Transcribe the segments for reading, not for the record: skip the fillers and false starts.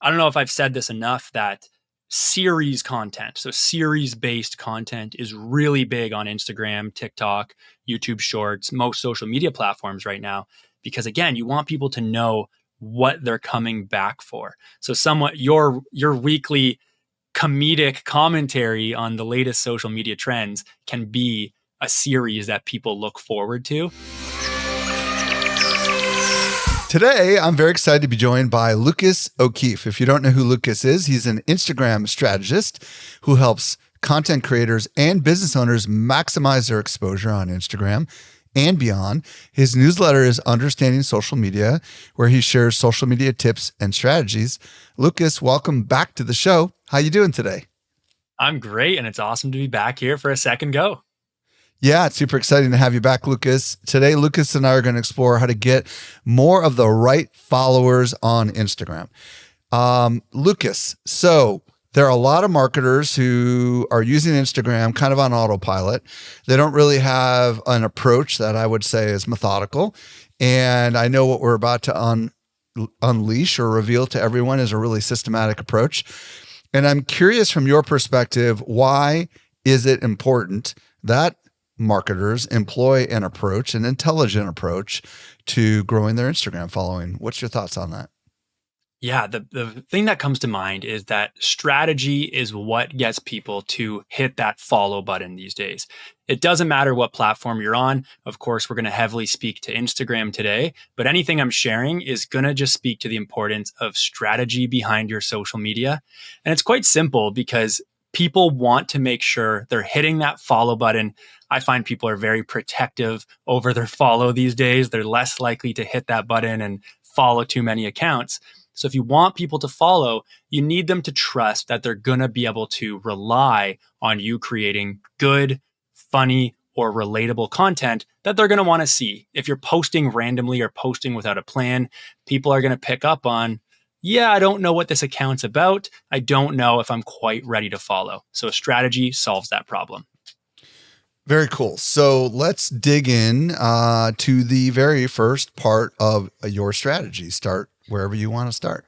I don't know if I've said this enough that series content, so series based content is really big on Instagram, TikTok, YouTube Shorts, most social media platforms right now. Because again, you want people to know what they're coming back for. So somewhat your weekly comedic commentary on the latest social media trends can be a series that people look forward to. Today, I'm very excited to be joined by Lucas O'Keefe. If you don't know who Lucas is, he's an Instagram strategist who helps content creators and business owners maximize their exposure on Instagram and beyond. His newsletter is Understanding Social Media, where he shares social media tips and strategies. Lucas, welcome back to the show. How you doing today? I'm great, and it's awesome to be back here for a second go. Yeah, it's super exciting to have you back, Lucas. Today, Lucas and I are going to explore how to get more of the right followers on Instagram. Lucas, so there are a lot of marketers who are using Instagram kind of on autopilot. They don't really have an approach that I would say is methodical. And I know what we're about to unleash or reveal to everyone is a really systematic approach. And I'm curious from your perspective, why is it important that marketers employ an intelligent approach to growing their Instagram following? What's your thoughts on that? Yeah, the thing that comes to mind is that strategy is what gets people to hit that follow button these days. It doesn't matter what platform you're on. Of course, we're going to heavily speak to Instagram today, but anything I'm sharing is going to just speak to the importance of strategy behind your social media. And it's quite simple because people want to make sure they're hitting that follow button. I find people are very protective over their follow these days. They're less likely to hit that button and follow too many accounts. So if you want people to follow, you need them to trust that they're going to be able to rely on you creating good, funny, or relatable content that they're going to want to see. If you're posting randomly or posting without a plan, people are going to pick up on, yeah, I don't know what this account's about. I don't know if I'm quite ready to follow. So a strategy solves that problem. Very cool. So let's dig in to the very first part of your strategy. Start wherever you want to start.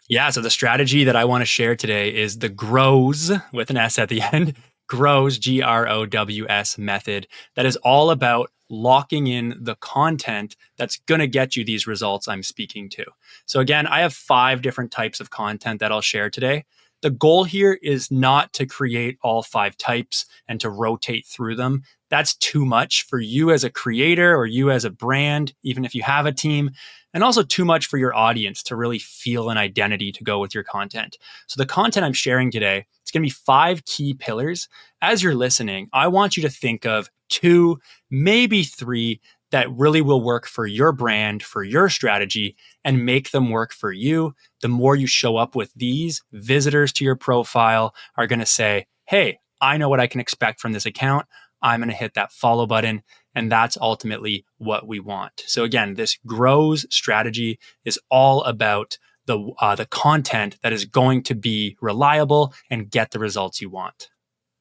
Yeah. So the strategy that I want to share today is the GROWS with an S at the end. GROWS, GROWS method that is all about locking in the content that's going to get you these results I'm speaking to. So again, I have 5 different types of content that I'll share today. The goal here is not to create all 5 types and to rotate through them. That's too much for you as a creator or you as a brand, even if you have a team, and also too much for your audience to really feel an identity to go with your content. So the content I'm sharing today, it's going to be 5 key pillars. As you're listening, I want you to think of 2, maybe 3 that really will work for your brand, for your strategy, and make them work for you. The more you show up with these, visitors to your profile are going to say, hey, I know what I can expect from this account. I'm going to hit that follow button. And that's ultimately what we want. So again, this GROWS strategy is all about the content that is going to be reliable and get the results you want.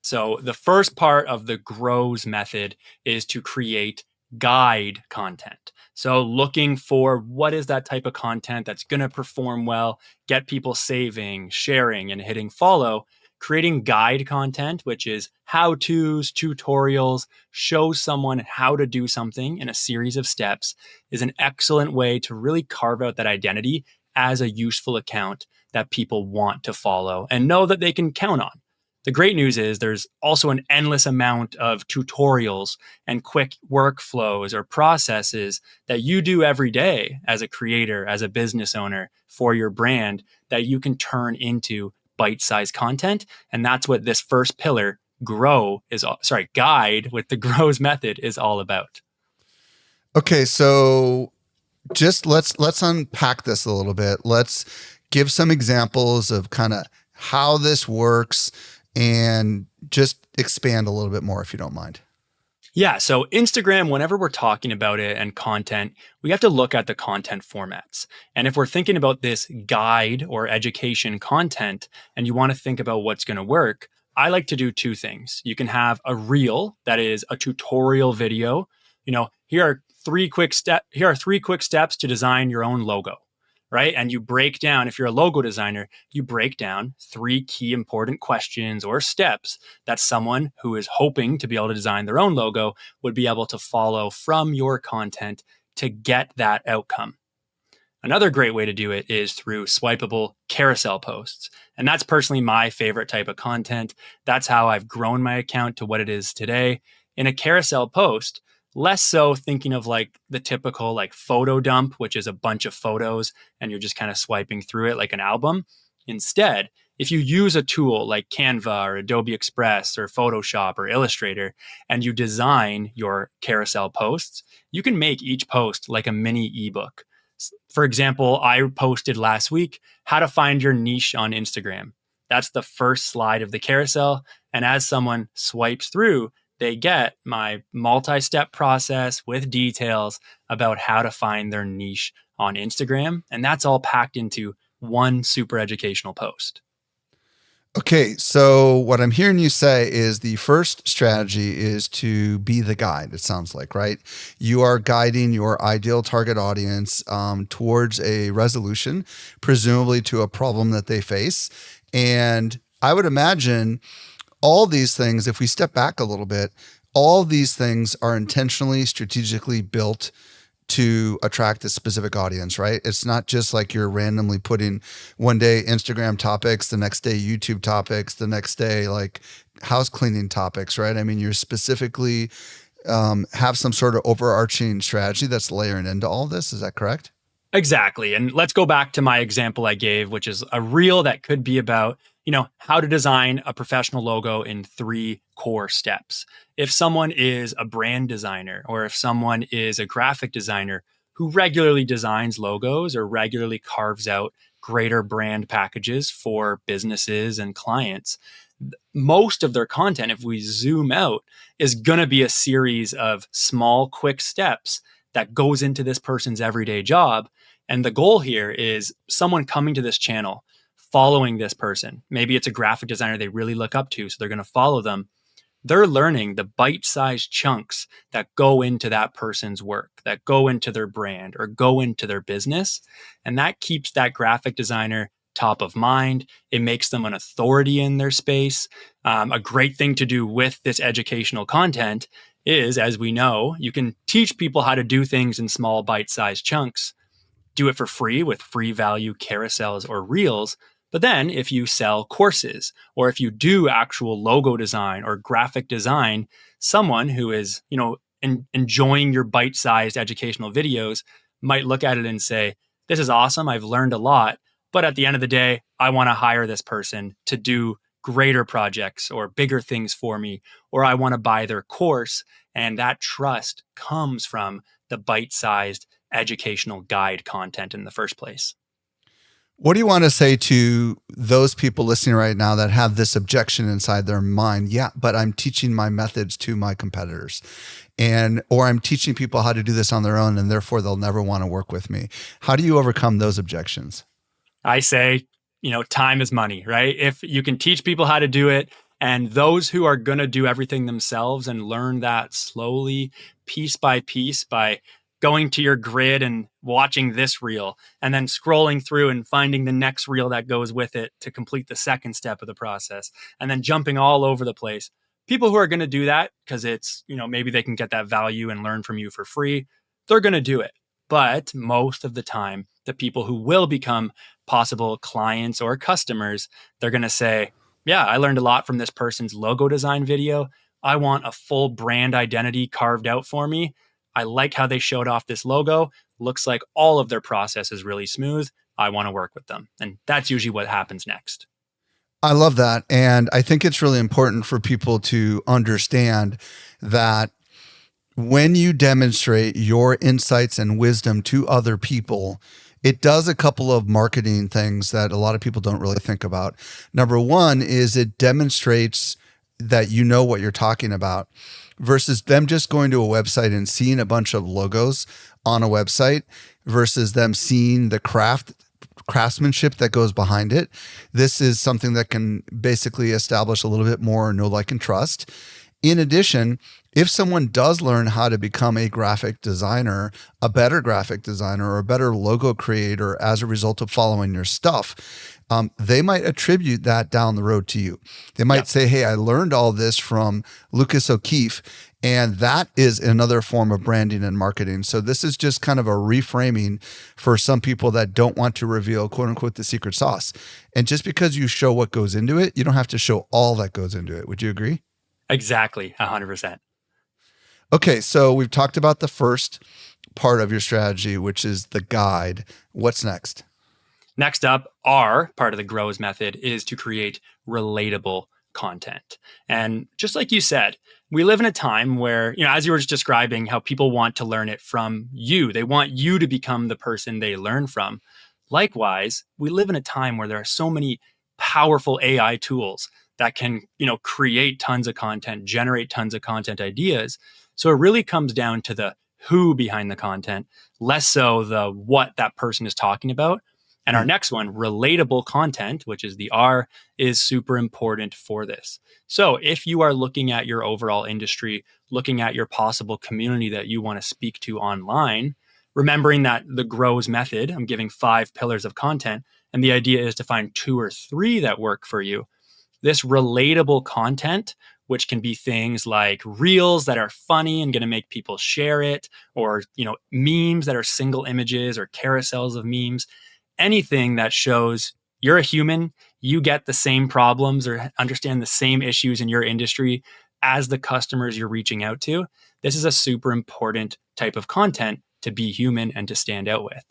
So the first part of the GROWS method is to create guide content. So looking for what is that type of content that's going to perform well, get people saving, sharing, and hitting follow. Creating guide content, which is how-tos, tutorials, shows someone how to do something in a series of steps, is an excellent way to really carve out that identity as a useful account that people want to follow and know that they can count on. The great news is there's also an endless amount of tutorials and quick workflows or processes that you do every day as a creator, as a business owner for your brand that you can turn into bite-sized content. And that's what this first pillar, guide with the GROWS method is all about. Okay, so just let's unpack this a little bit. Let's give some examples of kind of how this works and just expand a little bit more if you don't mind. Yeah, so Instagram, whenever we're talking about it and content, we have to look at the content formats. And if we're thinking about this guide or education content and you want to think about what's going to work, I like to do 2 things. You can have a reel that is a tutorial video. Here are 3 quick steps to design your own logo. right? And you break down, if you're a logo designer, you break down 3 key important questions or steps that someone who is hoping to be able to design their own logo would be able to follow from your content to get that outcome. Another great way to do it is through swipeable carousel posts. And that's personally my favorite type of content. That's how I've grown my account to what it is today. In a carousel post, less so thinking of like the typical like photo dump, which is a bunch of photos and you're just kind of swiping through it like an album. Instead, if you use a tool like Canva or Adobe Express or Photoshop or Illustrator and you design your carousel posts, you can make each post like a mini ebook. For example, I posted last week how to find your niche on Instagram. That's the first slide of the carousel. And as someone swipes through, they get my multi-step process with details about how to find their niche on Instagram. And that's all packed into one super educational post. Okay, so what I'm hearing you say is the first strategy is to be the guide, it sounds like, right? You are guiding your ideal target audience towards a resolution, presumably to a problem that they face. And I would imagine all these things, if we step back a little bit, all these things are intentionally, strategically built to attract a specific audience, right? It's not just like you're randomly putting one day Instagram topics, the next day YouTube topics, the next day like house cleaning topics, right? I mean, you're specifically have some sort of overarching strategy that's layering into all this. Is that correct? Exactly. And let's go back to my example I gave, which is a reel that could be about, how to design a professional logo in 3 core steps. If someone is a brand designer or if someone is a graphic designer who regularly designs logos or regularly carves out greater brand packages for businesses and clients, most of their content, if we zoom out, is going to be a series of small, quick steps that goes into this person's everyday job. And the goal here is someone coming to this channel, following this person. Maybe it's a graphic designer they really look up to, so they're going to follow them. They're learning the bite-sized chunks that go into that person's work, that go into their brand or go into their business. And that keeps that graphic designer top of mind. It makes them an authority in their space. A great thing to do with this educational content is, as we know, you can teach people how to do things in small bite-sized chunks. Do it for free with free value carousels or reels. But then if you sell courses or if you do actual logo design or graphic design, someone who is, enjoying your bite-sized educational videos might look at it and say, this is awesome. I've learned a lot. But at the end of the day, I want to hire this person to do greater projects or bigger things for me, or I want to buy their course. And that trust comes from the bite-sized educational guide content in the first place. What do you want to say to those people listening right now that have this objection inside their mind? Yeah, but I'm teaching my methods to my competitors or I'm teaching people how to do this on their own and therefore they'll never want to work with me. How do you overcome those objections? I say, time is money, right? If you can teach people how to do it, and those who are going to do everything themselves and learn that slowly, piece by piece, by going to your grid and watching this reel and then scrolling through and finding the next reel that goes with it to complete the second step of the process, and then jumping all over the place. People who are going to do that because it's, maybe they can get that value and learn from you for free, they're going to do it. But most of the time, the people who will become possible clients or customers, they're going to say, yeah, I learned a lot from this person's logo design video. I want a full brand identity carved out for me. I like how they showed off this logo. Looks like all of their process is really smooth. I want to work with them. And that's usually what happens next. I love that. And I think it's really important for people to understand that when you demonstrate your insights and wisdom to other people, it does a couple of marketing things that a lot of people don't really think about. Number one is it demonstrates that you know what you're talking about versus them just going to a website and seeing a bunch of logos on a website versus them seeing the craftsmanship that goes behind it. This is something that can basically establish a little bit more know, like, and trust. In addition, if someone does learn how to become a graphic designer, a better graphic designer, or a better logo creator as a result of following your stuff, they might attribute that down the road to you. They might say, hey, I learned all this from Lucas O'Keefe, and that is another form of branding and marketing. So this is just kind of a reframing for some people that don't want to reveal, quote unquote, the secret sauce. And just because you show what goes into it, you don't have to show all that goes into it. Would you agree? Exactly. 100%. Okay. So we've talked about the first part of your strategy, which is the guide. What's next? Next up, our part of the GROWS method is to create relatable content. And just like you said, we live in a time where, as you were just describing, how people want to learn it from you. They want you to become the person they learn from. Likewise, we live in a time where there are so many powerful AI tools that can, create tons of content, generate tons of content ideas. So it really comes down to the who behind the content, less so the what that person is talking about. And our next one, relatable content, which is the R, is super important for this. So if you are looking at your overall industry, looking at your possible community that you want to speak to online, remembering that the GROWS method, I'm giving 5 pillars of content, and the idea is to find 2 or 3 that work for you. This relatable content, which can be things like reels that are funny and going to make people share it, or memes that are single images or carousels of memes, anything that shows you're a human, you get the same problems or understand the same issues in your industry as the customers you're reaching out to. This is a super important type of content to be human and to stand out with.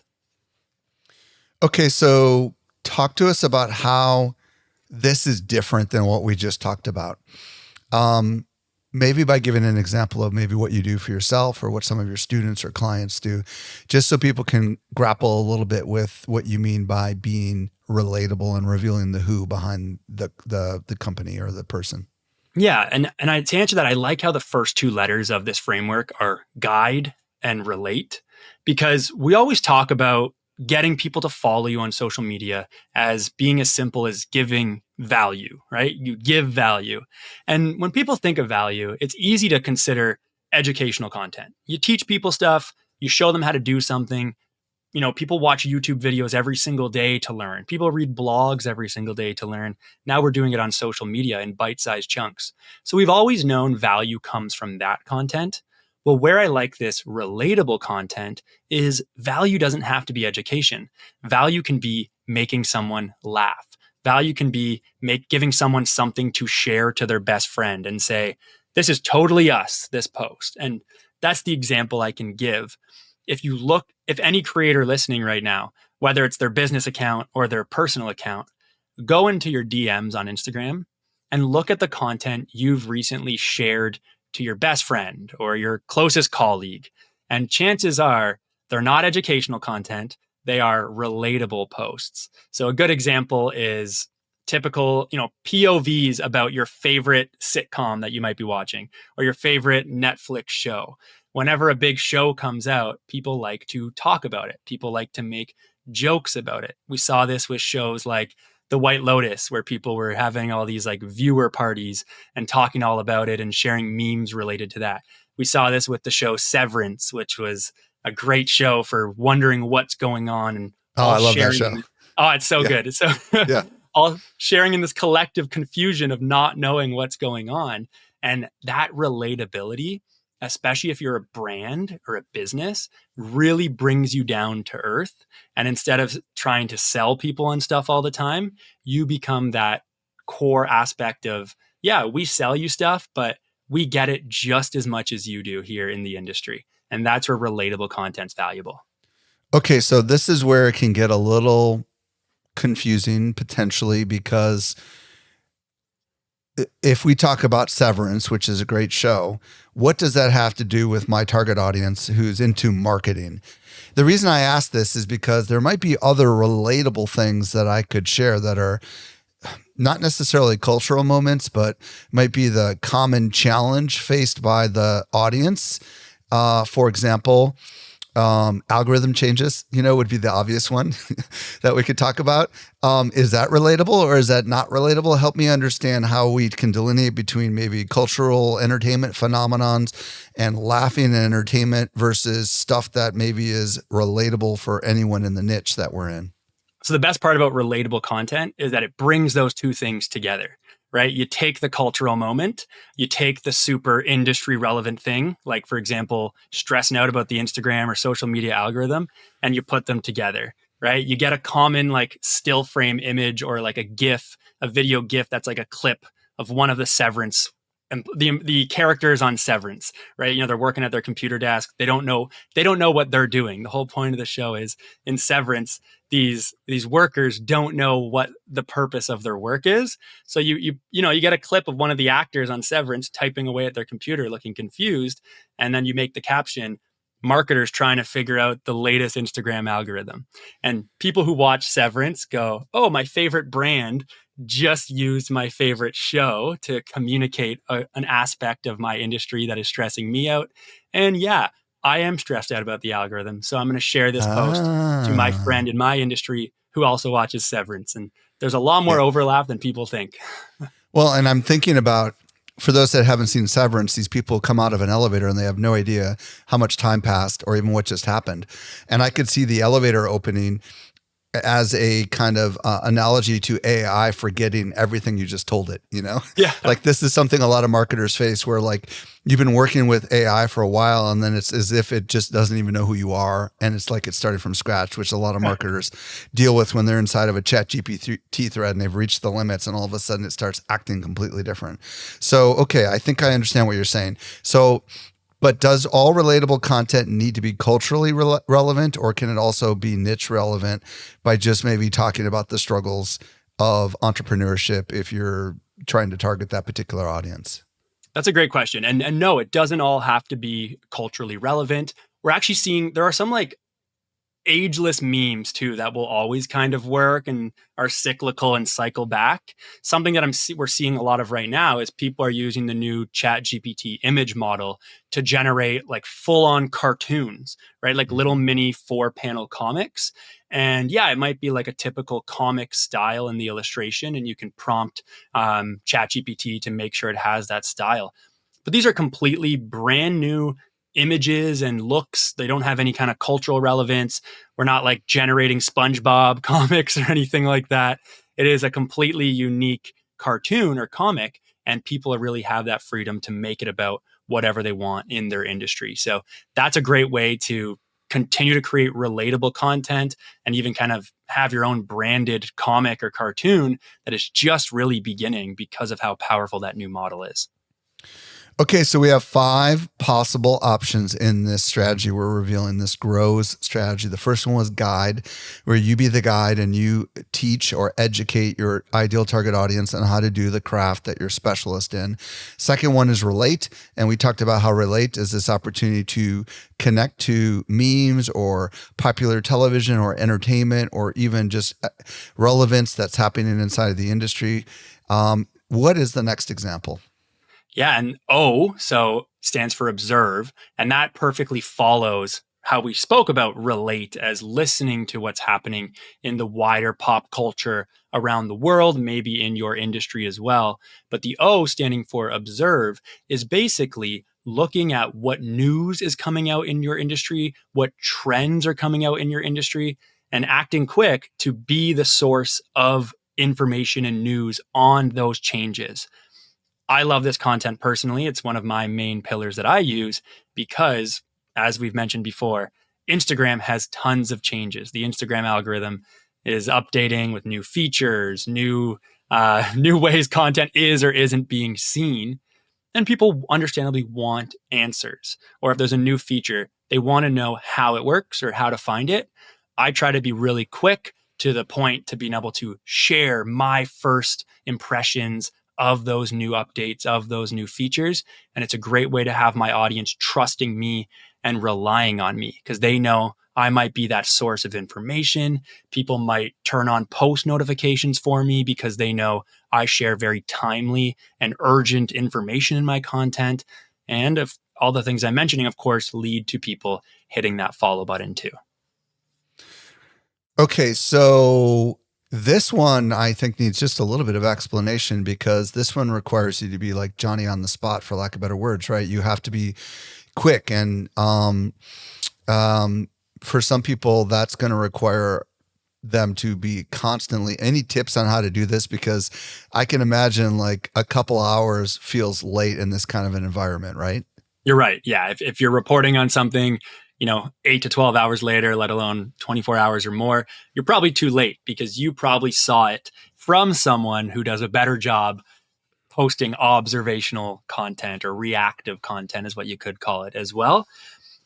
Okay, so talk to us about how this is different than what we just talked about. Maybe by giving an example of maybe what you do for yourself or what some of your students or clients do, just so people can grapple a little bit with what you mean by being relatable and revealing the who behind the company or the person. Yeah, and to answer that, I like how the first 2 letters of this framework are guide and relate, because we always talk about getting people to follow you on social media as being as simple as giving value, right? You give value. And when people think of value, it's easy to consider educational content. You teach people stuff, you show them how to do something. People watch YouTube videos every single day to learn. People read blogs every single day to learn. Now we're doing it on social media in bite-sized chunks. So we've always known value comes from that content. Well, where I like this relatable content is value doesn't have to be education. Value can be making someone laugh. Value can be giving someone something to share to their best friend and say, this is totally us, this post. And that's the example I can give. If any creator listening right now, whether it's their business account or their personal account, go into your DMs on Instagram and look at the content you've recently shared to your best friend or your closest colleague. And chances are they're not educational content. They are relatable posts. So a good example is typical, POVs about your favorite sitcom that you might be watching or your favorite Netflix show. Whenever a big show comes out, people like to talk about it. People like to make jokes about it. We saw this with shows like The White Lotus, where people were having all these like viewer parties and talking all about it and sharing memes related to that. We saw this with the show Severance, which was a great show for wondering what's going on. And I love that show. Oh, it's so good. It's so yeah. All sharing in this collective confusion of not knowing what's going on. And that relatability, especially if you're a brand or a business, really brings you down to earth. And instead of trying to sell people on stuff all the time, you become that core aspect of, yeah, we sell you stuff, but we get it just as much as you do here in the industry. And that's where relatable content's valuable. Okay, so this is where it can get a little confusing potentially, because if we talk about Severance, which is a great show, what does that have to do with my target audience who's into marketing? The reason I ask this is because there might be other relatable things that I could share that are not necessarily cultural moments, but might be the common challenge faced by the audience. For example, Algorithm changes, would be the obvious one that we could talk about. Is that relatable or is that not relatable? Help me understand how we can delineate between maybe cultural entertainment phenomenons and laughing entertainment versus stuff that maybe is relatable for anyone in the niche that we're in. So the best part about relatable content is that it brings those two things together, right? You take the cultural moment, you take the super industry relevant thing, like for example, stressing out about the Instagram or social media algorithm, and you put them together, right? You get a common like still frame image or like a GIF, a video GIF that's like a clip of one of the Severance and the characters on Severance, right? They're working at their computer desk. They don't know what they're doing. The whole point of the show is in Severance, these workers don't know what the purpose of their work is. So you get a clip of one of the actors on Severance typing away at their computer looking confused, and then you make the caption, marketers trying to figure out the latest Instagram algorithm. And people who watch Severance go, oh, my favorite brand just used my favorite show to communicate an aspect of my industry that is stressing me out. And yeah, I am stressed out about the algorithm. So I'm going to share this post to my friend in my industry who also watches Severance. And there's a lot more overlap than people think. Well, and I'm thinking about, for those that haven't seen Severance, these people come out of an elevator and they have no idea how much time passed or even what just happened. And I could see the elevator opening as a kind of analogy to AI forgetting everything you just told it, Yeah. Like this is something a lot of marketers face where like you've been working with AI for a while and then it's as if it just doesn't even know who you are. And it's like it started from scratch, which a lot of marketers deal with when they're inside of a ChatGPT thread and they've reached the limits and all of a sudden it starts acting completely different. So, okay, I think I understand what you're saying. So, but does all relatable content need to be culturally relevant, or can it also be niche relevant by just maybe talking about the struggles of entrepreneurship if you're trying to target that particular audience? That's a great question. And no, it doesn't all have to be culturally relevant. We're actually seeing there are some like ageless memes too that will always kind of work and are cyclical and cycle back. Something that we're seeing a lot of right now is people are using the new ChatGPT image model to generate like full on cartoons, right? Like little mini 4-panel comics. And yeah, it might be like a typical comic style in the illustration, and you can prompt ChatGPT to make sure it has that style. But these are completely brand new images and looks. They don't have any kind of cultural relevance. We're not like generating SpongeBob comics or anything like that. It is a completely unique cartoon or comic, and people really have that freedom to make it about whatever they want in their industry. So that's a great way to continue to create relatable content and even kind of have your own branded comic or cartoon that is just really beginning because of how powerful that new model is. Okay, so we have 5 possible options in this strategy. We're revealing this GROWS strategy. The first one was guide, where you be the guide and you teach or educate your ideal target audience on how to do the craft that you're specialist in. Second one is relate, and we talked about how relate is this opportunity to connect to memes or popular television or entertainment or even just relevance that's happening inside of the industry. What is the next example? Yeah, and O, so stands for observe, and that perfectly follows how we spoke about relate as listening to what's happening in the wider pop culture around the world, maybe in your industry as well. But the O standing for observe is basically looking at what news is coming out in your industry, what trends are coming out in your industry, and acting quick to be the source of information and news on those changes. I love this content personally. It's one of my main pillars that I use because, as we've mentioned before, Instagram has tons of changes. The Instagram algorithm is updating with new features, new ways content is or isn't being seen. And people understandably want answers. Or if there's a new feature, they want to know how it works or how to find it. I try to be really quick to the point to being able to share my first impressions of those new updates, of those new features. And it's a great way to have my audience trusting me and relying on me because they know I might be that source of information. People might turn on post notifications for me because they know I share very timely and urgent information in my content. And all the things I'm mentioning, of course, lead to people hitting that follow button too. Okay, so this one I think needs just a little bit of explanation because this one requires you to be like Johnny on the spot, for lack of better words, right? You have to be quick, and for some people, that's going to require them to be constantly. Any tips on how to do this? Because I can imagine like a couple hours feels late in this kind of an environment, right? You're right. Yeah. If you're reporting on something, 8 to 12 hours later, let alone 24 hours or more, you're probably too late because you probably saw it from someone who does a better job posting observational content, or reactive content is what you could call it as well.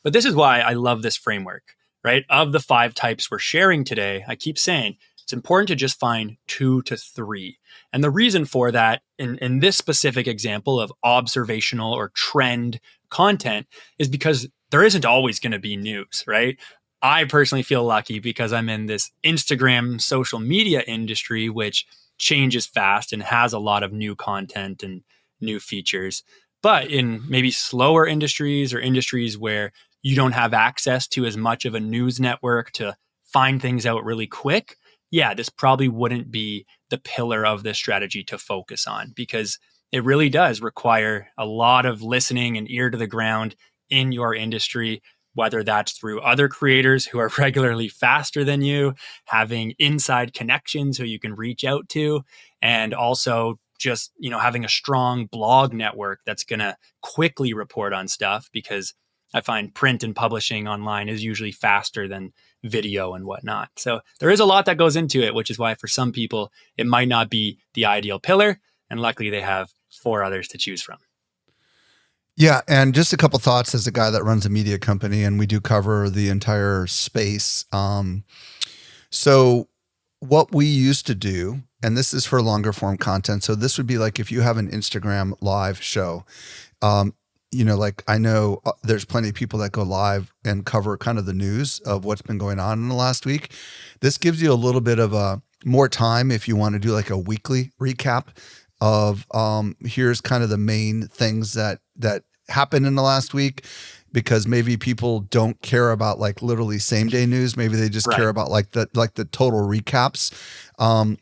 But this is why I love this framework, right? Of the 5 types we're sharing today, I keep saying it's important to just find 2 to 3. And the reason for that in this specific example of observational or trend content is because there isn't always going to be news, right? I personally feel lucky because I'm in this Instagram social media industry, which changes fast and has a lot of new content and new features. But in maybe slower industries or industries where you don't have access to as much of a news network to find things out really quick, yeah, this probably wouldn't be the pillar of this strategy to focus on, because it really does require a lot of listening and ear to the ground in your industry, whether that's through other creators who are regularly faster than you, having inside connections who you can reach out to, and also just, having a strong blog network that's going to quickly report on stuff, because I find print and publishing online is usually faster than video and whatnot. So there is a lot that goes into it, which is why for some people it might not be the ideal pillar. And luckily they have 4 others to choose from. Yeah, and just a couple thoughts as a guy that runs a media company, and we do cover the entire space. So what we used to do, and this is for longer form content. So this would be like if you have an Instagram live show, like I know there's plenty of people that go live and cover kind of the news of what's been going on in the last week. This gives you a little bit of a more time if you want to do like a weekly recap of here's kind of the main things that happened in the last week, because maybe people don't care about like literally same day news. Maybe they just care about like the total recaps.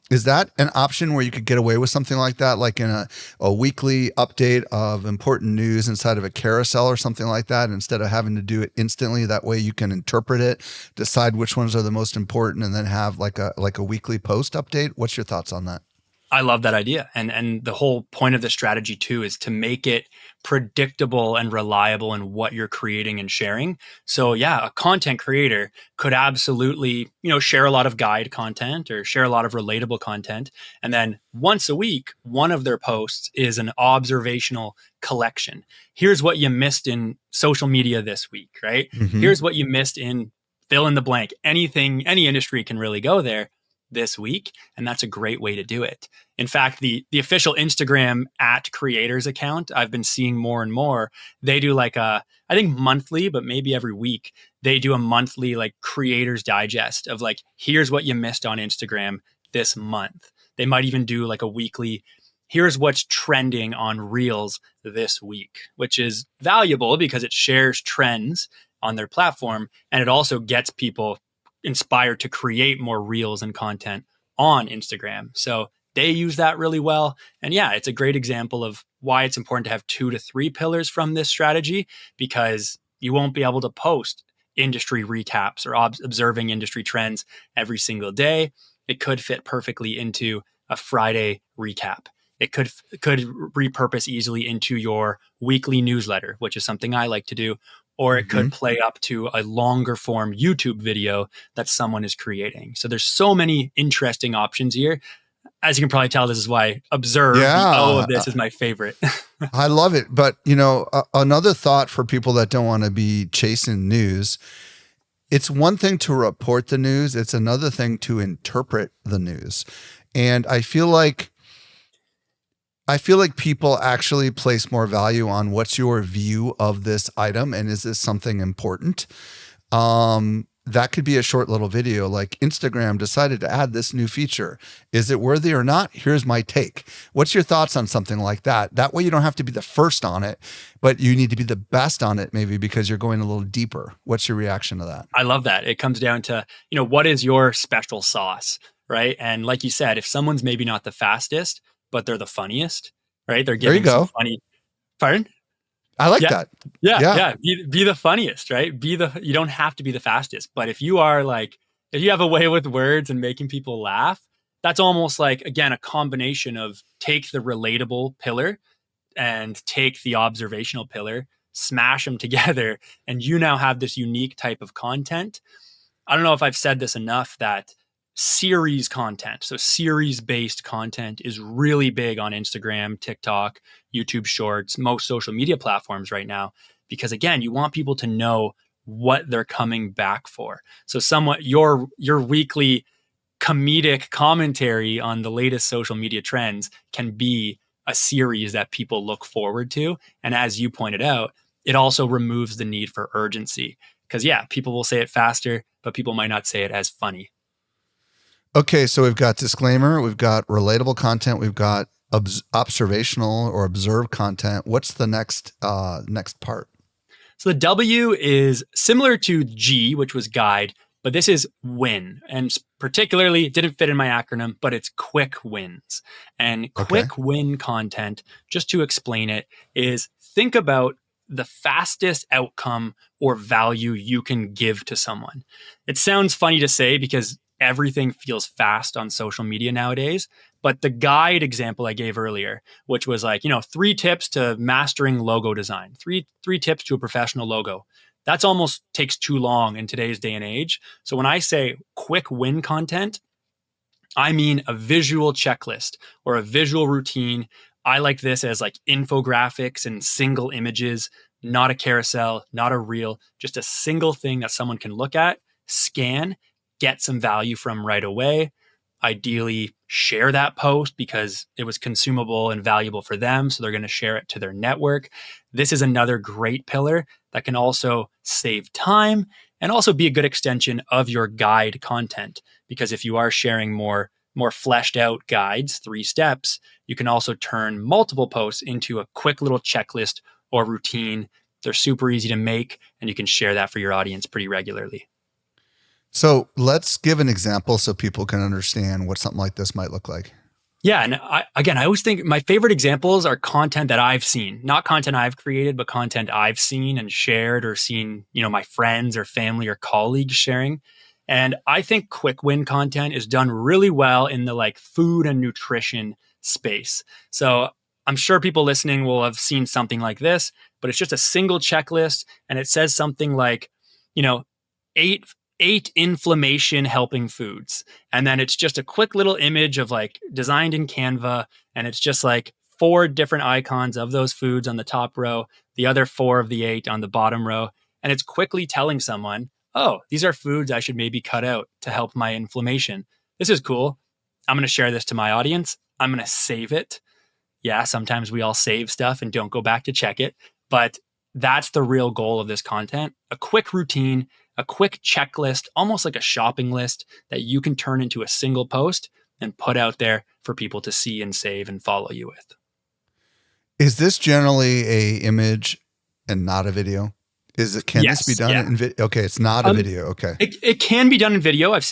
Is that an option where you could get away with something like that, like in a weekly update of important news inside of a carousel or something like that, instead of having to do it instantly? That way you can interpret it, decide which ones are the most important, and then have like a weekly post update. What's your thoughts on that? I love that idea. And the whole point of the strategy too is to make it predictable and reliable in what you're creating and sharing. So yeah, a content creator could absolutely, share a lot of guide content or share a lot of relatable content. And then once a week, one of their posts is an observational collection. Here's what you missed in social media this week, right? Mm-hmm. Here's what you missed in fill in the blank. Anything, any industry can really go there this week. And that's a great way to do it. In fact, the official Instagram @creators account, I've been seeing more and more. They do like I think monthly, but maybe every week, they do a monthly like creators digest of like, here's what you missed on Instagram this month. They might even do like a weekly, here's what's trending on Reels this week, which is valuable because it shares trends on their platform. And it also gets people inspired to create more reels and content on Instagram. So they use that really well. And yeah, it's a great example of why it's important to have 2 to 3 pillars from this strategy, because you won't be able to post industry recaps or observing industry trends every single day. It could fit perfectly into a Friday recap. It could repurpose easily into your weekly newsletter, which is something I like to do. Or it could play up to a longer form YouTube video that someone is creating. So there's so many interesting options here. As you can probably tell, this is why Observe, the O of this, is my favorite. I love it. But, another thought for people that don't want to be chasing news, it's one thing to report the news. It's another thing to interpret the news. And I feel like people actually place more value on what's your view of this item, and is this something important? that could be a short little video. Like Instagram decided to add this new feature. Is it worthy or not? Here's my take. What's your thoughts on something like that? That way you don't have to be the first on it, but you need to be the best on it maybe because you're going a little deeper. What's your reaction to that? I love that. It comes down to, what is your special sauce, right? And like you said, if someone's maybe not the fastest, but they're the funniest, right? They're There you giving some go. funny. Pardon? I like Yeah. that. Yeah. Be the funniest, right? You don't have to be the fastest, but if you are like, if you have a way with words and making people laugh, that's almost like, again, a combination of take the relatable pillar and take the observational pillar, smash them together, and you now have this unique type of content. I don't know if I've said this enough that series content, so series based content is really big on Instagram, TikTok, YouTube Shorts, most social media platforms right now, because again, you want people to know what they're coming back for. So somewhat your weekly comedic commentary on the latest social media trends can be a series that people look forward to. And as you pointed out, it also removes the need for urgency. Because people will say it faster, but people might not say it as funny. Okay, so we've got disclaimer, we've got relatable content, we've got observational or observed content. What's the next part? So the W is similar to G, which was guide, but this is win. And particularly, it didn't fit in my acronym, but it's quick wins. And quick win content, just to explain it, is think about the fastest outcome or value you can give to someone. It sounds funny to say because everything feels fast on social media nowadays. But the guide example I gave earlier, which was like, 3 tips to mastering logo design, three tips to a professional logo. That's almost takes too long in today's day and age. So when I say quick win content, I mean a visual checklist or a visual routine. I like this as like infographics and single images, not a carousel, not a reel, just a single thing that someone can look at, scan, get some value from right away. Ideally, share that post because it was consumable and valuable for them. So they're going to share it to their network. This is another great pillar that can also save time and also be a good extension of your guide content. Because if you are sharing more fleshed out guides, 3 steps, you can also turn multiple posts into a quick little checklist or routine. They're super easy to make, and you can share that for your audience pretty regularly. So let's give an example so people can understand what something like this might look like. Yeah. And I always think my favorite examples are content that I've seen, not content I've created, but content I've seen and shared or seen, my friends or family or colleagues sharing. And I think quick win content is done really well in the like food and nutrition space. So I'm sure people listening will have seen something like this, but it's just a single checklist. And it says something like, 8 inflammation helping foods. And then it's just a quick little image of like designed in Canva. And it's just like 4 different icons of those foods on the top row, the other 4 of the 8 on the bottom row. And it's quickly telling someone, oh, these are foods I should maybe cut out to help my inflammation. This is cool. I'm going to share this to my audience. I'm going to save it. Yeah, sometimes we all save stuff and don't go back to check it. But that's the real goal of this content. A quick routine, a quick checklist, almost like a shopping list that you can turn into a single post and put out there for people to see and save and follow you with. Is this generally a image and not a video? Can this be done in video? Okay, it's not a video. Okay. It can be done in video. I've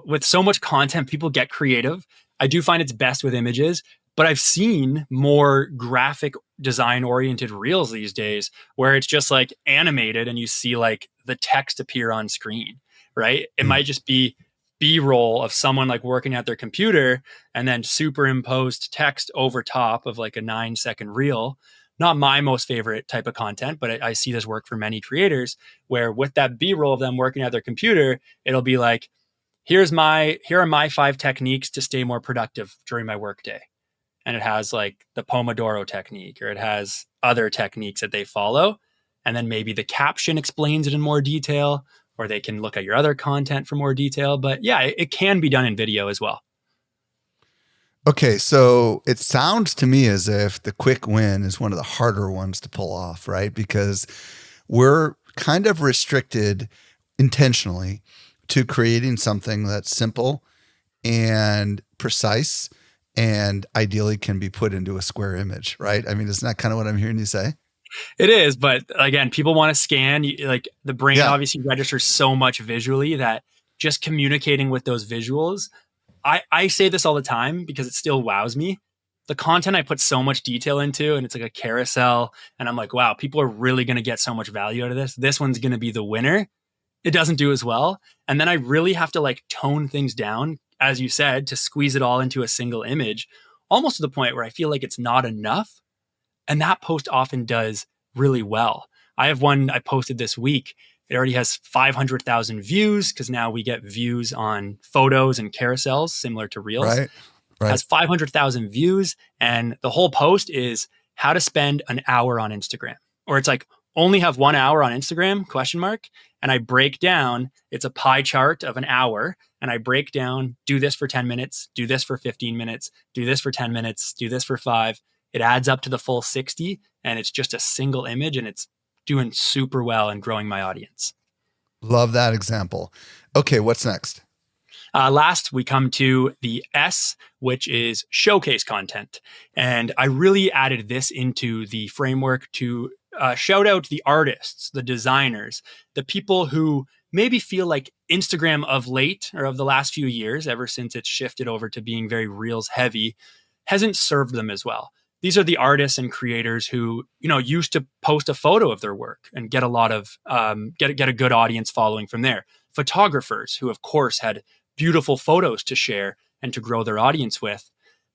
with so much content, people get creative. I do find it's best with images, but I've seen more graphic design oriented reels these days where it's just like animated and you see like the text appear on screen, right? It might just be B-roll of someone like working at their computer and then superimposed text over top of like a 9-second reel. Not my most favorite type of content, but I see this work for many creators where with that B-roll of them working at their computer, it'll be like, here are my 5 techniques to stay more productive during my workday. And it has like the Pomodoro technique, or it has other techniques that they follow. And then maybe the caption explains it in more detail, or they can look at your other content for more detail. But yeah, it can be done in video as well. Okay, so it sounds to me as if the quick win is one of the harder ones to pull off, right? Because we're kind of restricted intentionally to creating something that's simple and precise and ideally can be put into a square image, right? I mean, isn't that kind of what I'm hearing you say? It is, but again, people want to scan. Like the brain Yeah. obviously registers so much visually that just communicating with those visuals. I say this all the time because it still wows me. The content I put so much detail into, and it's like a carousel, and I'm like, wow, people are really going to get so much value out of this. This one's going to be the winner. It doesn't do as well. And then I really have to like tone things down, as you said, to squeeze it all into a single image, almost to the point where I feel like it's not enough. And that post often does really well. I have one I posted this week. It already has 500,000 views because now we get views on photos and carousels similar to Reels. Right. Right. Has 500,000 views. And the whole post is how to spend an hour on Instagram. Or it's like only have 1 hour on Instagram, question mark. And I break down, it's a pie chart of an hour. And I break down, do this for 10 minutes, do this for 15 minutes, do this for 10 minutes, do this for 5. It adds up to the full 60, and it's just a single image, and it's doing super well and growing my audience. Love that example. Okay, what's next? Last, we come to the S, which is showcase content. And I really added this into the framework to shout out the artists, the designers, the people who maybe feel like Instagram of late or of the last few years, ever since it's shifted over to being very Reels heavy, hasn't served them as well. These are the artists and creators who, used to post a photo of their work and get a lot of get a good audience following from there. Photographers who, of course, had beautiful photos to share and to grow their audience with.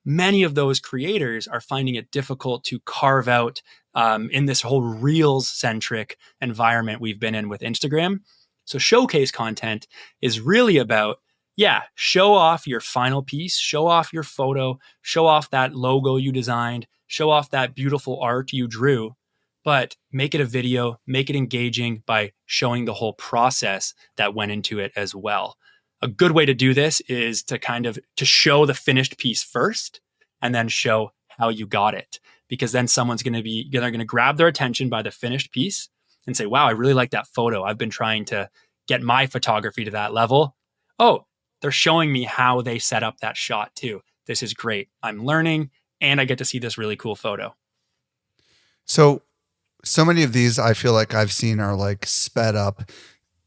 Many of those creators are finding it difficult to carve out in this whole Reels-centric environment we've been in with Instagram. So showcase content is really about, show off your final piece, show off your photo, show off that logo you designed, show off that beautiful art you drew, but make it a video, make it engaging by showing the whole process that went into it as well. A good way to do this is to to show the finished piece first and then show how you got it, because then someone's going to grab their attention by the finished piece and say, wow, I really like that photo. I've been trying to get my photography to that level. Oh, they're showing me how they set up that shot too. This is great. I'm learning and I get to see this really cool photo. So many of these I feel like I've seen are like sped up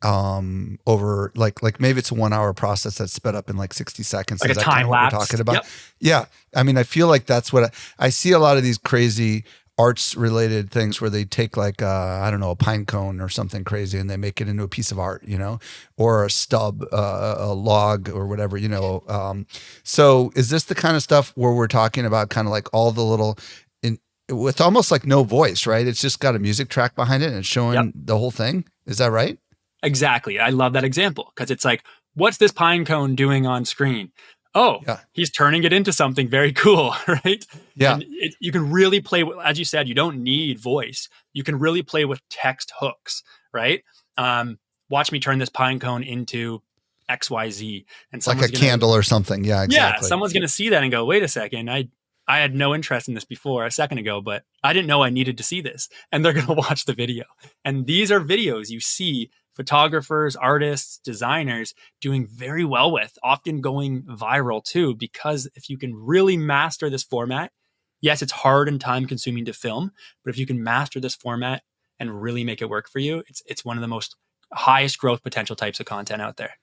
over like maybe it's a 1 hour process that's sped up in like 60 seconds. Like Is a that kind time of what we're lapse. talking about? Yep. Yeah. I mean, I feel like that's what I see a lot of these crazy arts related things where they take like I don't know, a pine cone or something crazy and they make it into a piece of art, or a stub, a log or whatever, so is this the kind of stuff where we're talking about kind of like all the little with almost like no voice, right? It's just got a music track behind it and it's showing the whole thing. Is that right? Exactly. I love that example because it's like, what's this pine cone doing on screen? Oh, he's turning it into something very cool, right? Yeah. And you can really play with, as you said, you don't need voice. You can really play with text hooks, right? Watch me turn this pine cone into XYZ. And like a candle or something. Yeah, exactly. Yeah, someone's going to see that and go, wait a second, I had no interest in this before a second ago, but I didn't know I needed to see this. And they're going to watch the video. And these are videos you see photographers, artists, designers doing very well with, often going viral too, because if you can really master this format, yes, it's hard and time consuming to film, but if you can master this format and really make it work for you, it's one of the most highest growth potential types of content out there.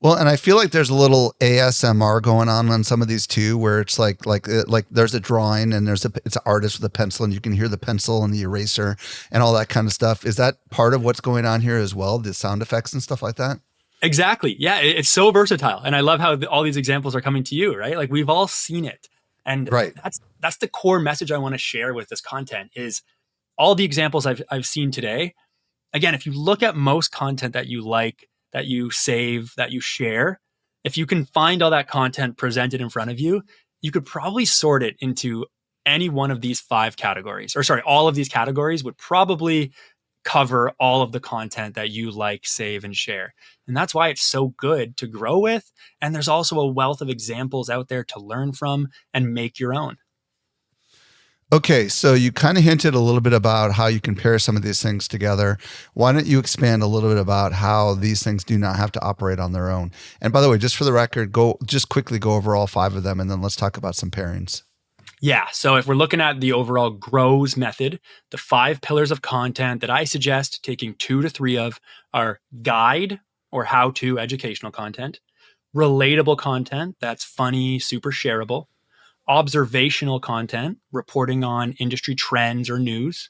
Well, and I feel like there's a little ASMR going on some of these too, where it's like there's a drawing and it's an artist with a pencil and you can hear the pencil and the eraser and all that kind of stuff. Is that part of what's going on here as well? The sound effects and stuff like that? Exactly. Yeah, it's so versatile. And I love how all these examples are coming to you, right? Like we've all seen it. And that's the core message I want to share with this content is all the examples I've seen today. Again, if you look at most content that you like, that you save, that you share, if you can find all that content presented in front of you, you could probably sort it into any one of these 5 categories. Or sorry, all of these categories would probably cover all of the content that you like, save, and share. And that's why it's so good to grow with. And there's also a wealth of examples out there to learn from and make your own. Okay, so you kind of hinted a little bit about how you can pair some of these things together. Why don't you expand a little bit about how these things do not have to operate on their own? And by the way, just for the record, quickly go over all 5 of them, and then let's talk about some pairings. Yeah. So if we're looking at the overall GROWS method, the 5 pillars of content that I suggest taking 2 to 3 of are guide or how to educational content, relatable content that's funny, super shareable, observational content, reporting on industry trends or news,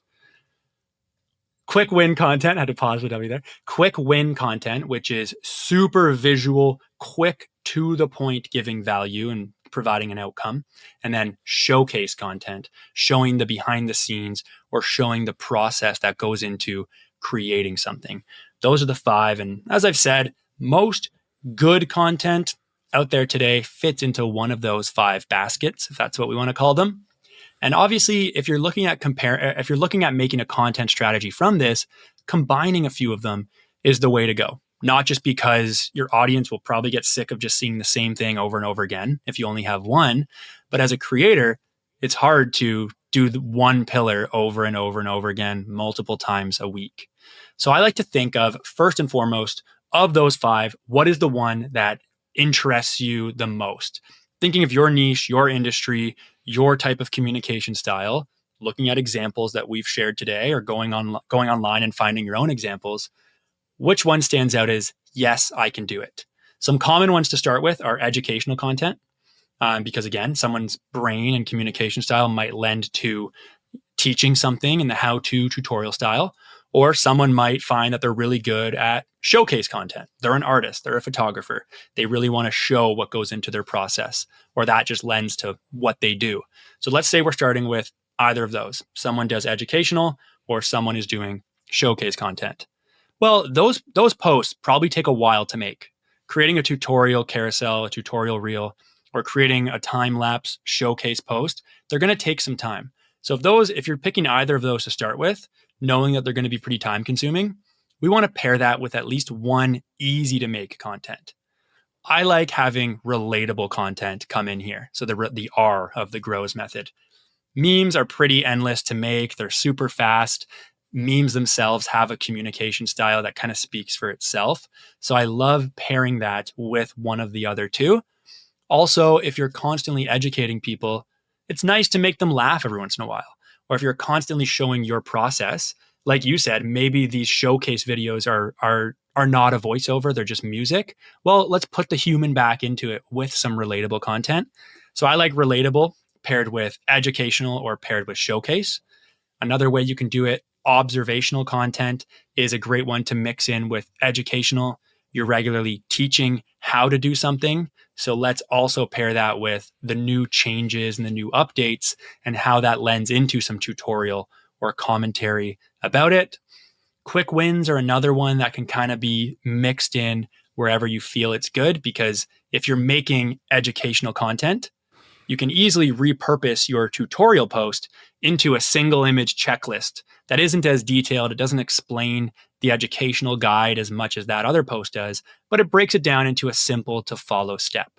quick win content, I had to pause the W there, quick win content, which is super visual, quick to the point, giving value and providing an outcome, and then showcase content, showing the behind the scenes or showing the process that goes into creating something. Those are the 5. And as I've said, most good content out there today fits into one of those 5 baskets, if that's what we want to call them. And obviously, if you're looking at making a content strategy from this, combining a few of them is the way to go. Not just because your audience will probably get sick of just seeing the same thing over and over again if you only have one, but as a creator, it's hard to do the one pillar over and over and over again multiple times a week. So I like to think of, first and foremost, of those 5, what is the one that interests you the most? Thinking of your niche, your industry, your type of communication style, looking at examples that we've shared today, or going online and finding your own examples. Which one stands out as, yes, I can do it? Some common ones to start with are educational content, because again, someone's brain and communication style might lend to teaching something in the how-to tutorial style, or someone might find that they're really good at showcase content. They're an artist, they're a photographer. They really want to show what goes into their process, or that just lends to what they do. So let's say we're starting with either of those. Someone does educational or someone is doing showcase content. Well, those posts probably take a while to make. Creating a tutorial carousel, a tutorial reel, or creating a time-lapse showcase post, they're going to take some time. So if you're picking either of those to start with, knowing that they're going to be pretty time consuming, we want to pair that with at least one easy to make content. I like having relatable content come in here. So the R of the GROWS method. Memes are pretty endless to make. They're super fast. Memes themselves have a communication style that kind of speaks for itself. So I love pairing that with one of the other 2. Also, if you're constantly educating people, it's nice to make them laugh every once in a while. Or if you're constantly showing your process, like you said, maybe these showcase videos are not a voiceover, they're just music. Well, let's put the human back into it with some relatable content. So I like relatable paired with educational or paired with showcase. Another way you can do it, observational content is a great one to mix in with educational. You're regularly teaching how to do something. So let's also pair that with the new changes and the new updates and how that lends into some tutorial or commentary about it. Quick wins are another one that can kind of be mixed in wherever you feel it's good, because if you're making educational content, you can easily repurpose your tutorial post into a single image checklist that isn't as detailed. It doesn't explain the educational guide as much as that other post does, but it breaks it down into a simple to follow step.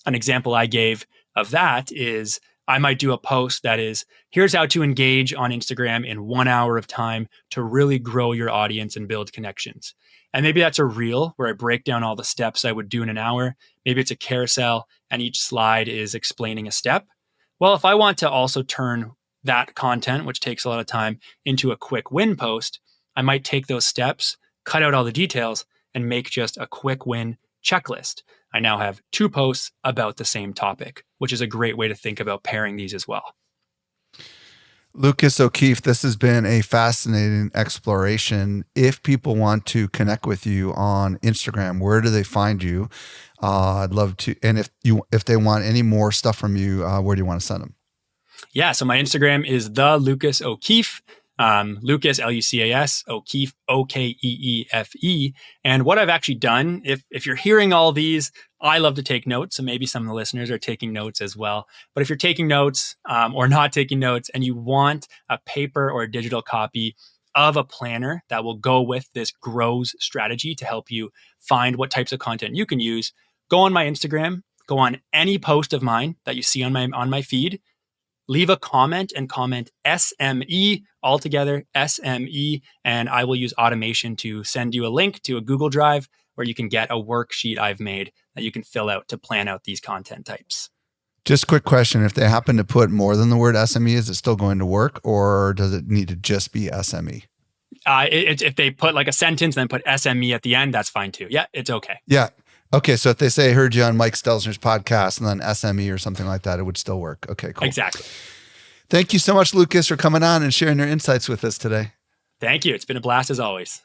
An example I gave of that is I might do a post that is, here's how to engage on Instagram in 1 hour of time to really grow your audience and build connections. And maybe that's a reel where I break down all the steps I would do in an hour. Maybe it's a carousel and each slide is explaining a step. Well, if I want to also turn that content, which takes a lot of time, into a quick win post, I might take those steps, cut out all the details, and make just a quick win checklist. I now have 2 posts about the same topic, which is a great way to think about pairing these as well. Lucas O'Keefe, this has been a fascinating exploration. If people want to connect with you on Instagram, where do they find you? I'd love to. And if they want any more stuff from you, where do you want to send them? Yeah, so my Instagram is the Lucas O'Keefe. Lucas, Lucas, O'Keefe, Okeefe. And what I've actually done, if you're hearing all these, I love to take notes. So maybe some of the listeners are taking notes as well. But if you're taking notes or not taking notes and you want a paper or a digital copy of a planner that will go with this GROWS strategy to help you find what types of content you can use, go on my Instagram, go on any post of mine that you see on my feed, leave a comment and comment SME altogether, SME, and I will use automation to send you a link to a Google Drive where you can get a worksheet I've made that you can fill out to plan out these content types. Just a quick question. If they happen to put more than the word SME, is it still going to work, or does it need to just be SME? If they put like a sentence and then put SME at the end, that's fine too. Yeah, it's okay. Yeah. Okay. So if they say, I heard you on Mike Stelzner's podcast and then SME or something like that, it would still work. Okay, cool. Exactly. Thank you so much, Lucas, for coming on and sharing your insights with us today. Thank you. It's been a blast as always.